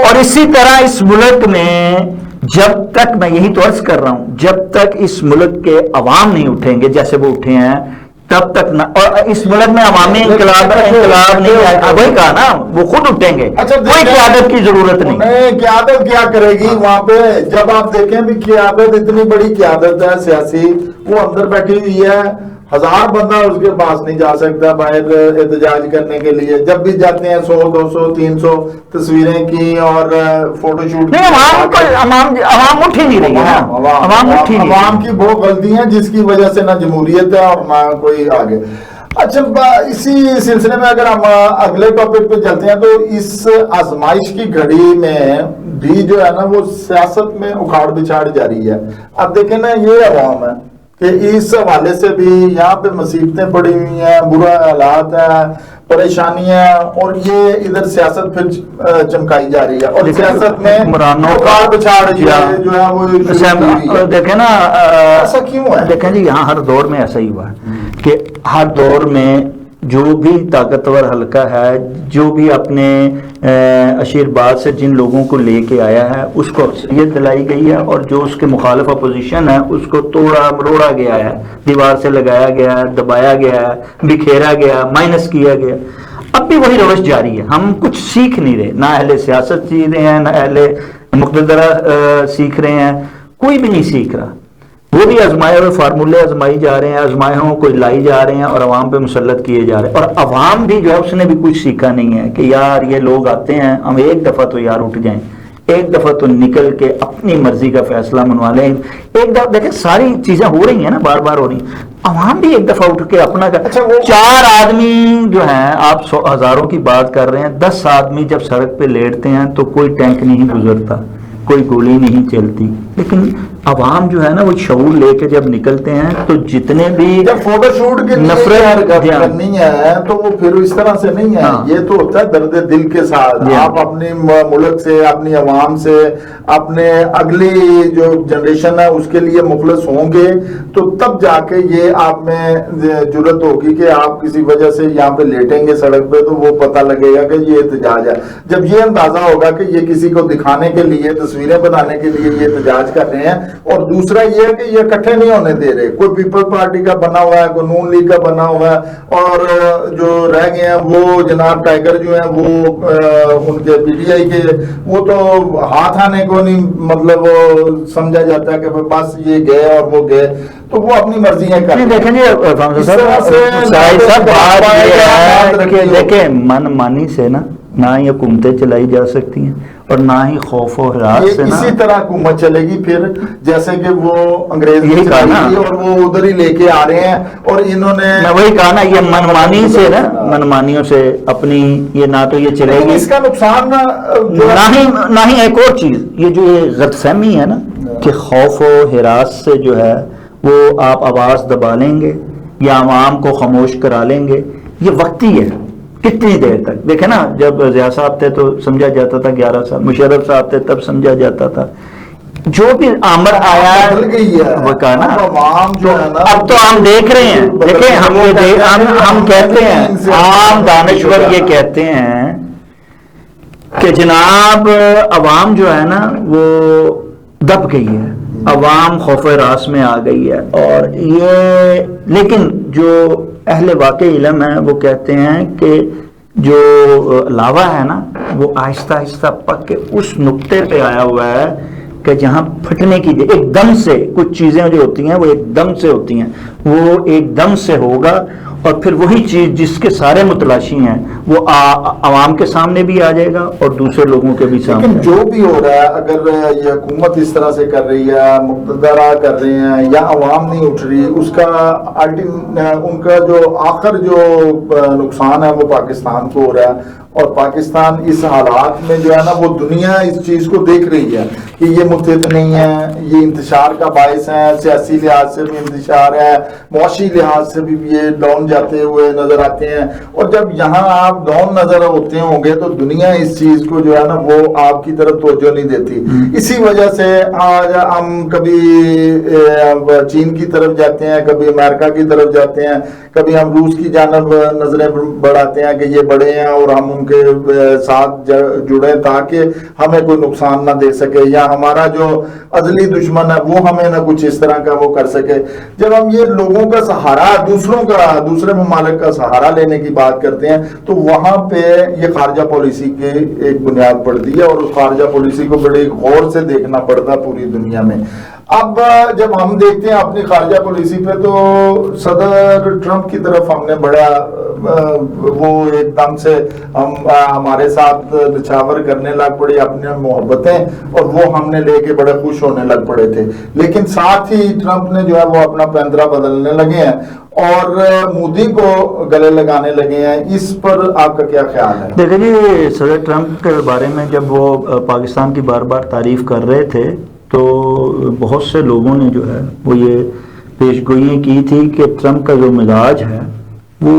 اور اسی طرح اس ملک میں جب تک، میں یہی تو عرض کر رہا ہوں، جب تک اس ملک کے عوام نہیں اٹھیں گے جیسے وہ اٹھے ہیں تب تک نہ، اور اس ملک میں عوامی انقلاب نہیں آئے، وہی کہا نا وہ خود اٹھیں گے، کوئی قیادت کی ضرورت نہیں۔ قیادت کیا کرے گی وہاں پہ؟ جب آپ دیکھیں بھی قیادت اتنی بڑی قیادت ہے سیاسی، وہ اندر بیٹھی ہوئی ہے، 1000 بندہ اس کے پاس نہیں جا سکتا باہر احتجاج کرنے کے لیے، جب بھی جاتے ہیں 100 200 300 تصویریں کی اور فوٹو شوٹ کی، عوام اٹھ ہی نہیں رہی ہے، عوام کی بہت غلطی ہیں جس کی وجہ سے نہ جمہوریت ہے اور نہ کوئی آگے۔ اچھا اسی سلسلے میں اگر ہم اگلے ٹاپک پہ چلتے ہیں تو اس آزمائش کی گھڑی میں بھی جو ہے نا وہ سیاست میں اکھاڑ بچھاڑ جاری ہے۔ اب دیکھیں نا یہ عوام ہے کہ اس حوالے سے بھی یہاں پہ مصیبتیں پڑی ہوئی ہیں، برا حالات ہیں، پریشانیاں، اور یہ ادھر سیاست پھر چمکائی جا رہی ہے، اور سیاست میں اکھاڑ بچھاڑ جو ہے وہ دیکھیں نا ایسا کیوں ہے؟ دیکھیں جی یہاں ہر دور میں ایسا ہی ہوا ہے کہ ہر دور میں جو بھی طاقتور حلقہ ہے، جو بھی اپنے اشیر بعد سے جن لوگوں کو لے کے آیا ہے اس کو اکثریت دلائی گئی ہے، اور جو اس کے مخالف اپوزیشن ہے اس کو توڑا مروڑا گیا ہے، دیوار سے لگایا گیا ہے، دبایا گیا ہے، بکھیرا گیا، مائنس کیا گیا۔ اب بھی وہی روش جاری ہے، ہم کچھ سیکھ نہیں رہے، نہ اہل سیاست سیکھ رہے ہیں، نہ اہل مقتدرہ سیکھ رہے ہیں، کوئی بھی نہیں سیکھ رہا، وہ بھی آزمائے ہوئے فارمولے آزمائی جا رہے ہیں، آزمائے ہوں کوئی لائی جا رہے ہیں اور عوام پہ مسلط کیے جا رہے ہیں، اور عوام بھی جو ہے اس نے بھی کچھ سیکھا نہیں ہے کہ یار یہ لوگ آتے ہیں، ہم ایک دفعہ تو یار اٹھ جائیں، ایک دفعہ تو نکل کے اپنی مرضی کا فیصلہ منوا لیں، ایک دفعہ دیکھیں ساری چیزیں ہو رہی ہیں نا، بار بار ہو رہی ہیں، عوام بھی ایک دفعہ اٹھ کے اپنا 4 آدمی جو ہیں، آپ ہزاروں کی بات کر رہے ہیں، 10 آدمی جب سڑک پہ لیٹتے ہیں تو کوئی ٹینک نہیں گزرتا، کوئی گولی نہیں چلتی، لیکن عوام جو ہے نا وہ شعور لے کے جب نکلتے ہیں تو جتنے بھی جب فوٹو شوٹ کے نفرت کرنی ہے تو وہ پھر اس طرح سے نہیں ہے، یہ تو ہوتا ہے درد دل کے ساتھ، آپ اپنے ملک سے، اپنی عوام سے، اپنے اگلی جو جنریشن ہے اس کے لیے مخلص ہوں گے تو تب جا کے یہ آپ میں جرت ہوگی کہ آپ کسی وجہ سے یہاں پہ لیٹیں گے سڑک پہ تو وہ پتہ لگے گا کہ یہ احتجاج ہے۔ جب یہ اندازہ ہوگا کہ یہ کسی کو دکھانے کے لیے، تصویریں بنانے کے لیے یہ احتجاج کر رہے ہیں، اور دوسرا یہ ہے کہ یہ اکٹھے نہیں ہونے دے رہے، کوئی پیپل پارٹی کا بنا ہوا ہے، کوئی نون لیگ کا بنا ہوا ہے، اور جو رہ گئے ہیں وہ جناب ٹائیگر جو ہیں وہ ان کے پی ٹی آئی کے، وہ تو ہاتھ آنے کو نہیں، مطلب وہ سمجھا جاتا ہے کہ بس یہ گئے اور وہ گئے، تو وہ اپنی مرضیاں کریں۔ دیکھیں جی دیکھیں من مانی سے نہ ہی حکومتیں چلائی جا سکتی ہیں، اور نہ ہی خوف و ہراس یہ سے نا اسی طرح حکومت چلے گی پھر، جیسے کہ وہ انگریز یہی کہا نا، اور وہ ادھر ہی لے کے آ رہے ہیں، اور انہوں نے میں وہی کہا نا، یہ منمانی سے نا، منمانیوں سے اپنی یہ نہ تو یہ چلے لیکن گی، اس کا نقصان جو ہے نہ ہی ایک اور چیز، یہ جو یہ غلط فہمی ہے نا کہ خوف و ہراس سے جو ہے وہ آپ آواز دبا لیں گے یا عوام کو خاموش کرا لیں گے، یہ وقتی ہے. کتنی دیر تک؟ دیکھیں نا، جب ضیاء صاحب تھے تو سمجھا جاتا تھا 11 سال، مشرف صاحب تھے تب سمجھا جاتا تھا، جو بھی آمر آیا بدل گئی ہے، وہ کہا نا، اب عوام جو ہے نا، اب تو ہم دیکھ رہے ہیں، دیکھیں ہم کہتے ہیں، عام دانشور یہ کہتے ہیں کہ جناب عوام جو ہے نا وہ دب گئی ہے، عوام خوف راس میں آ گئی ہے. اور یہ لیکن جو اہل واقع علم ہے وہ کہتے ہیں کہ جو لاوا ہے نا وہ آہستہ آہستہ پک کے اس نقطے پہ آیا ہوا ہے کہ جہاں پھٹنے کی ایک دم سے کچھ چیزیں جو ہوتی ہیں وہ ایک دم سے ہوتی ہیں، وہ ایک دم سے ہوگا، اور پھر وہی چیز جس کے سارے متلاشی ہیں وہ عوام کے سامنے بھی آ جائے گا اور دوسرے لوگوں کے بھی سامنے. لیکن جو بھی ہو رہا ہے، اگر یہ حکومت اس طرح سے کر رہی ہے، مقتدرہ کر رہے ہیں یا عوام نہیں اٹھ رہی، اس کا ان کا جو آخر جو نقصان ہے وہ پاکستان کو ہو رہا ہے. اور پاکستان اس حالات میں جو ہے نا وہ دنیا اس چیز کو دیکھ رہی ہے کہ یہ متحد نہیں ہے، یہ انتشار کا باعث ہے، سیاسی لحاظ سے بھی انتشار ہے، معاشی لحاظ سے بھی یہ ڈاؤن جاتے ہوئے نظر آتے ہیں. اور جب یہاں آپ ڈاؤن نظر ہوتے ہوں گے تو دنیا اس چیز کو جو ہے نا وہ آپ کی طرف توجہ نہیں دیتی. اسی وجہ سے آج ہم کبھی چین کی طرف جاتے ہیں، کبھی امریکہ کی طرف جاتے ہیں، کبھی ہم روس کی جانب نظریں بڑھاتے ہیں کہ یہ بڑے ہیں اور ہم ان کے ساتھ جڑے تاکہ ہمیں کوئی نقصان نہ دے سکے، یا ہمارا جو ازلی دشمن ہے وہ ہمیں نہ کچھ اس طرح کا وہ کر سکے. جب ہم یہ لوگوں کا سہارا، دوسرے ممالک کا سہارا لینے کی بات کرتے ہیں تو وہاں پہ یہ خارجہ پالیسی کی ایک بنیاد پڑتی ہے، اور اس خارجہ پالیسی کو بڑے غور سے دیکھنا پڑتا ہے پوری دنیا میں. اب جب ہم دیکھتے ہیں اپنی خارجہ پالیسی پہ تو صدر ٹرمپ کی طرف ہم نے بڑا وہ ایک دم سے ہمارے ساتھ نچھاور کرنے لگ پڑی اپنی محبتیں، اور وہ ہم نے لے کے بڑے خوش ہونے لگ پڑے تھے. لیکن ساتھ ہی ٹرمپ نے جو ہے وہ اپنا پیندرا بدلنے لگے ہیں اور مودی کو گلے لگانے لگے ہیں. اس پر آپ کا کیا خیال ہے؟ دیکھیں جی، صدر ٹرمپ کے بارے میں جب وہ پاکستان کی بار بار تعریف کر رہے تھے تو بہت سے لوگوں نے جو ہے وہ یہ پیش گوئی کی تھی کہ ٹرمپ کا جو مزاج ہے وہ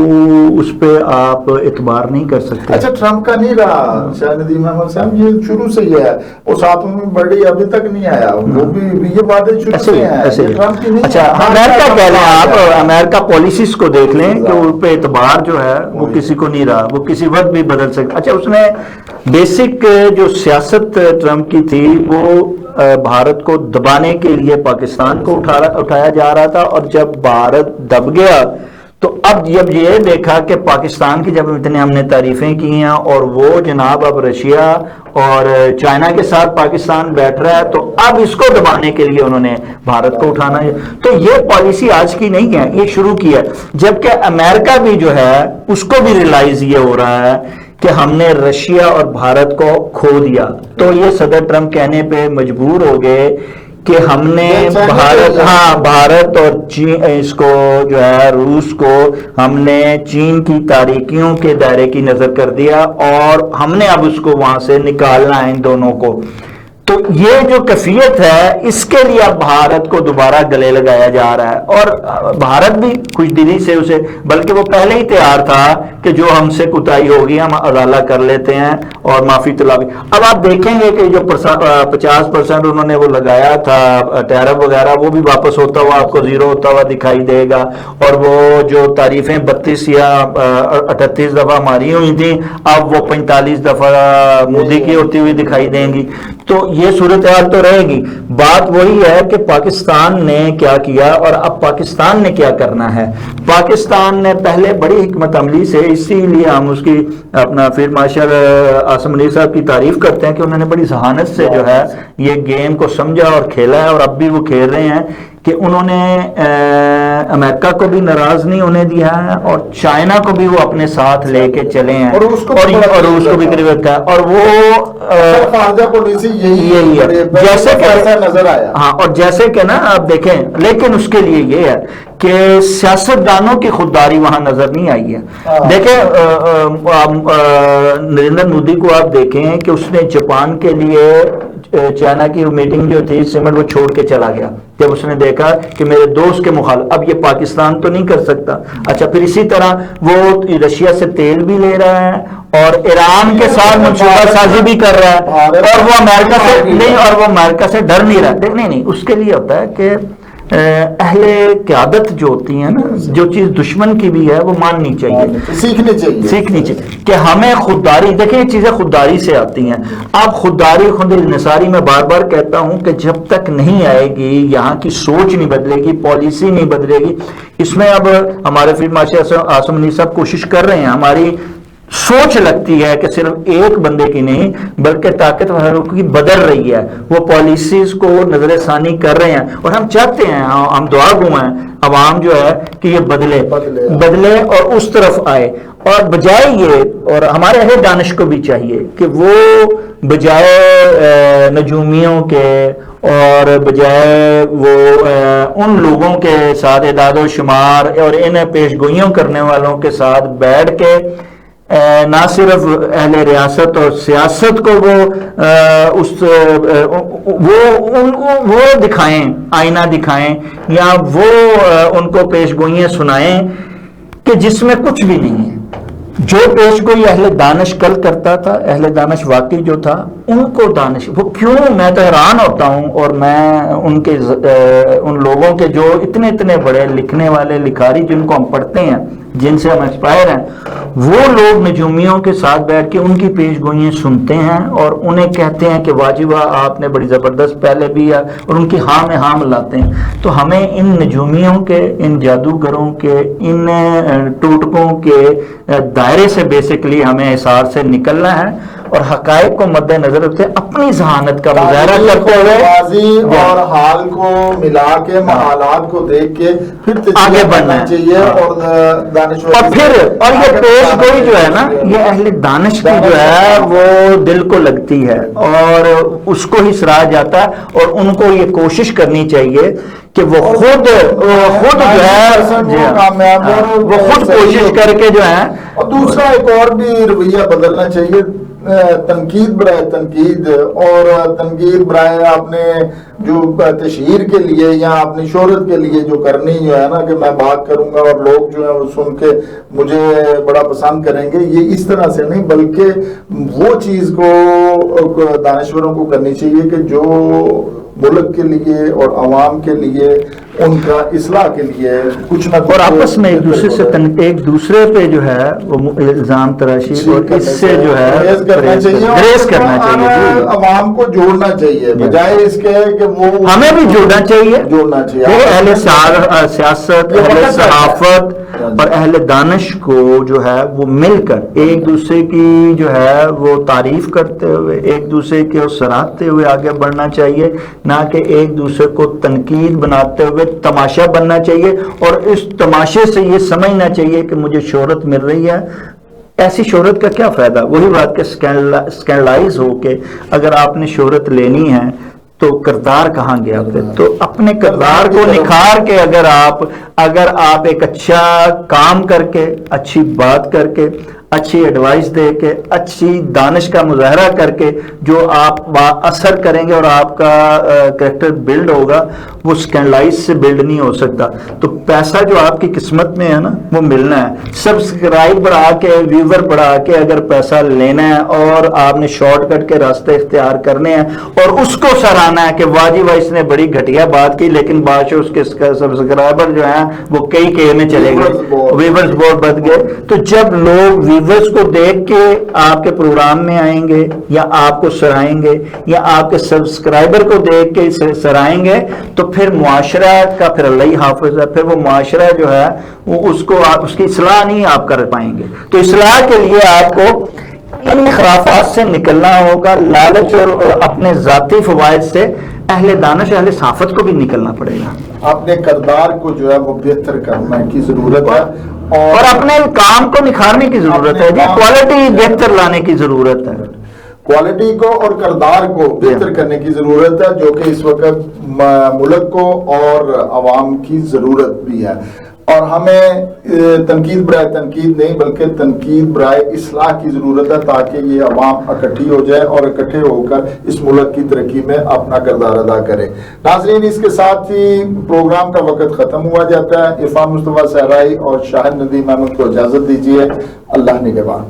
اس پہ آپ اعتبار نہیں کر سکتے. اچھا، ٹرمپ کا نہیں رہا شاہ ندیم احمد صاحب، یہ شروع سے ہی ہے، وہ ساتھ میں بڑی ابھی تک نہیں آیا، وہ بھی یہ باتیں شروع سے ہیں ٹرمپ کی نہیں. اچھا، امریکہ کہہ لیں آپ، امریکہ پالیسیز کو دیکھ لیں کہ ان پہ اعتبار جو ہے وہ کسی کو نہیں رہا، وہ کسی وقت بھی بدل سکتا. اچھا، اس نے بیسک جو سیاست ٹرمپ کی تھی وہ بھارت کو دبانے کے لیے پاکستان کو اٹھایا جا رہا تھا، اور جب بھارت دب گیا تو اب جب یہ دیکھا کہ پاکستان کی جب اتنے ہم نے تعریفیں کی ہیں اور وہ جناب اب رشیا اور چائنا کے ساتھ پاکستان بیٹھ رہا ہے تو اب اس کو دبانے کے لیے انہوں نے بھارت کو اٹھانا ہے. تو یہ پالیسی آج کی نہیں ہے، یہ شروع کی ہے. جبکہ امریکہ بھی جو ہے اس کو بھی ریلائز یہ ہو رہا ہے کہ ہم نے رشیا اور بھارت کو کھو دیا، تو یہ صدر ٹرمپ کہنے پہ مجبور ہو گئے کہ ہم نے بھارت اور چین، اس کو جو ہے روس کو ہم نے چین کی تاریکیوں کے دائرے کی نظر کر دیا اور ہم نے اب اس کو وہاں سے نکالنا ہے ان دونوں کو. تو یہ جو کیفیت ہے اس کے لیے اب بھارت کو دوبارہ گلے لگایا جا رہا ہے، اور بھارت بھی خوش دلی سے اسے، بلکہ وہ پہلے ہی تیار تھا کہ جو ہم سے کوتاہی ہوگی ہم ازالہ کر لیتے ہیں اور معافی طلبی. اب آپ دیکھیں گے کہ جو 50% انہوں نے وہ لگایا تھا ٹیرف وغیرہ وہ بھی واپس ہوتا ہوا آپ کو زیرو ہوتا ہوا دکھائی دے گا، اور وہ جو تعریفیں 32 یا 38 دفعہ ماری ہوئی تھیں اب وہ 45 دفعہ مودی کی ہوتی ہوئی دکھائی دیں گی. تو یہ صورتحال تو رہے گی. بات وہی ہے کہ پاکستان نے کیا کیا اور اب پاکستان نے کیا کرنا ہے. پاکستان نے پہلے بڑی حکمت عملی سے، اسی لیے ہم اس کی اپنا فیلڈ مارشل عاصم منیر صاحب کی تعریف کرتے ہیں کہ انہوں نے بڑی ذہانت سے جو ہے یہ گیم کو سمجھا اور کھیلا ہے، اور اب بھی وہ کھیل رہے ہیں کہ انہوں نے امریکہ کو بھی ناراض نہیں ہونے دیا ہے اور چائنا کو بھی وہ اپنے ساتھ لے کے چلے ہیں اور روس کو بھی قریب رکھا ہے، اور وہ خارجہ پالیسی یہی ہے جیسے کہ ایسا نظر آیا. ہاں، اور جیسے کہ نا آپ دیکھیں، لیکن اس کے لیے یہ ہے کہ سیاستدانوں کی خودداری وہاں نظر نہیں آئی ہے. دیکھیں نریندر مودی کو آپ دیکھیں کہ اس نے جاپان کے لیے چائنا کی میٹنگ جو تھی سمٹ وہ چھوڑ کے چلا گیا جب اس نے دیکھا کہ میرے دوست کے مخالف، اب یہ پاکستان تو نہیں کر سکتا. اچھا، پھر اسی طرح وہ رشیا سے تیل بھی لے رہا ہے اور ایران کے ساتھ منصوبہ سازی بھی کر رہا ہے، اور وہ امریکہ سے نہیں، اور وہ امریکہ سے ڈر نہیں رہا. نہیں، اس کے لیے ہوتا ہے کہ اہل قیادت جو ہوتی ہیں نا، جو چیز دشمن کی بھی ہے وہ ماننی چاہیے، سیکھنی چاہیے کہ ہمیں خودداری، دیکھیں یہ چیزیں خودداری سے آتی ہیں. اب خودداری خود انحصاری میں بار بار کہتا ہوں کہ جب تک نہیں آئے گی، یہاں کی سوچ نہیں بدلے گی، پالیسی نہیں بدلے گی. اس میں اب ہمارے فیلڈ مارشل آصم منیر صاحب کوشش کر رہے ہیں، ہماری سوچ لگتی ہے کہ صرف ایک بندے کی نہیں بلکہ طاقتوروں کی بدل رہی ہے، وہ پالیسیز کو نظر ثانی کر رہے ہیں، اور ہم چاہتے ہیں، ہم دعا گو ہیں عوام جو ہے کہ یہ بدلے اور اس طرف آئے. اور بجائے یہ، اور ہمارے اہل دانش کو بھی چاہیے کہ وہ بجائے نجومیوں کے اور بجائے وہ ان لوگوں کے ساتھ اعداد و شمار اور ان پیش گوئیوں کرنے والوں کے ساتھ بیٹھ کے نہ صرف اہل ریاست اور سیاست کو وہ دکھائیں، آئینہ دکھائیں، یا وہ ان کو پیش گوئیاں سنائیں کہ جس میں کچھ بھی نہیں ہے. جو پیش گوئی اہل دانش کل کرتا تھا، اہل دانش واقعی جو تھا، ان کو دانش وہ کیوں، میں تو حیران ہوتا ہوں. اور میں ان لوگوں کے جو اتنے بڑے لکھنے والے لکھاری جن کو ہم پڑھتے ہیں، جن سے ہم انسپائر ہیں، وہ لوگ نجومیوں کے ساتھ بیٹھ کے ان کی پیش گوئیاں سنتے ہیں اور انہیں کہتے ہیں کہ واجبہ آپ نے بڑی زبردست پہلے بھی ہے، اور ان کی ہاں میں ہاں ملاتے ہیں. تو ہمیں ان نجومیوں کے، ان جادوگروں کے، ان ٹوٹکوں کے دائرے سے بیسکلی ہمیں اثار سے نکلنا ہے اور حقائق کو مد نظر رکھتے اپنی ذہانت کا مظاہرہ کرتے ہوئے اور حال کو ملا کے، حالات کو دیکھ کے پھر آگے بڑھنا چاہیے. اور پھر یہ پیش گوئی جو ہے نا، یہ اہل دانش کی جو ہے وہ دل کو لگتی ہے اور اس کو ہی سراہا جاتا ہے، اور ان کو یہ کوشش کرنی چاہیے کہ وہ خود جو ہے وہ خود کوشش کر کے جو ہے. اور دوسرا ایک اور بھی رویہ بدلنا چاہیے، تنقید برائے تنقید، اور تنقید برائے اپنے جو تشہیر کے لیے یا اپنی شہرت کے لیے جو کرنی جو ہے نا کہ میں بات کروں گا اور لوگ جو ہیں وہ سن کے مجھے بڑا پسند کریں گے، یہ اس طرح سے نہیں، بلکہ وہ چیز کو دانشوروں کو کرنی چاہیے کہ جو ملک کے لیے اور عوام کے لیے، ان کا اصلاح کے لیے کچھ نہ کچھ، اور آپس میں ایک دوسرے پہ جو ہے وہ الزام تراشی اور اس سے جو ہے گریز کرنا چاہیے، عوام کو جوڑنا چاہیے بجائے اس کے کہ وہ ہمیں بھی جوڑنا چاہیے. اہل سیاست، اہل صحافت اور اہل دانش کو جو ہے وہ مل کر ایک دوسرے کی جو ہے وہ تعریف کرتے ہوئے، ایک دوسرے کو سراہتے ہوئے آگے بڑھنا چاہیے، نہ کہ ایک دوسرے کو تنقید بناتے ہوئے تماشا بننا چاہیے. اور اس تماشے سے یہ سمجھنا چاہیے کہ مجھے شہرت مل رہی ہے. ایسی شہرت کا کیا فائدہ؟ وہی بات کہ سکینڈلائز ہو کے اگر آپ نے شہرت لینی ہے تو کردار کہاں گیا پھر؟ تو اپنے کردار کو نکھار کے اگر آپ ایک اچھا کام کر کے، اچھی بات کر کے، اچھی ایڈوائس دے کے، اچھی دانش کا مظاہرہ کر کے جو آپ با اثر کریں گے اور آپ کا کریکٹر بلڈ ہوگا، وہ سکینڈلائز سے بلڈ نہیں ہو سکتا. تو پیسہ جو آپ کی قسمت میں ہے نا وہ ملنا ہے. سبسکرائب بڑھا کے، ویور بڑھا کے اگر پیسہ لینا ہے اور آپ نے شارٹ کٹ کے راستے اختیار کرنے ہیں اور اس کو سراہنا ہے کہ واجب اس نے بڑی گھٹیا بات کی لیکن بادشاہ اس کے سبسکرائبر جو ہیں وہ کئی میں چلے گئے، ویورز بہت بڑھ گئے. تو جب لوگ ویورز کو دیکھ کے آپ کے پروگرام میں آئیں گے یا آپ کو سرائیں گے یا آپ کے سبسکرائبر کو دیکھ کے سرائیں گے تو پھر معاشرہ کا پھر اللہ ہی حافظ ہے. پھر وہ معاشرہ جو ہے وہ اس کی اصلاح نہیں آپ کر پائیں گے. تو اصلاح کے لیے آپ کو ان خرافات سے نکلنا ہوگا، لالچ اور اپنے ذاتی فوائد سے اہل دانش اہل صحافت کو بھی نکلنا پڑے گا، اپنے کردار کو جو ہے وہ بہتر کرنے کی ضرورت ہے اور اپنے کام کو نکھارنے کی ضرورت ہے جی، کوالٹی بہتر لانے کی ضرورت ہے، کوالٹی کو اور کردار کو بہتر کرنے کی ضرورت ہے، جو کہ اس وقت ملک کو اور عوام کی ضرورت بھی ہے، اور ہمیں تنقید برائے تنقید نہیں بلکہ تنقید برائے اصلاح کی ضرورت ہے، تاکہ یہ عوام اکٹھی ہو جائے اور اکٹھے ہو کر اس ملک کی ترقی میں اپنا کردار ادا کرے۔ ناظرین، اس کے ساتھ ہی پروگرام کا وقت ختم ہوا جاتا ہے۔ عرفان مصطفیٰ صحرائی اور شاہد ندیم احمد کو اجازت دیجیے۔ اللہ نگہبان۔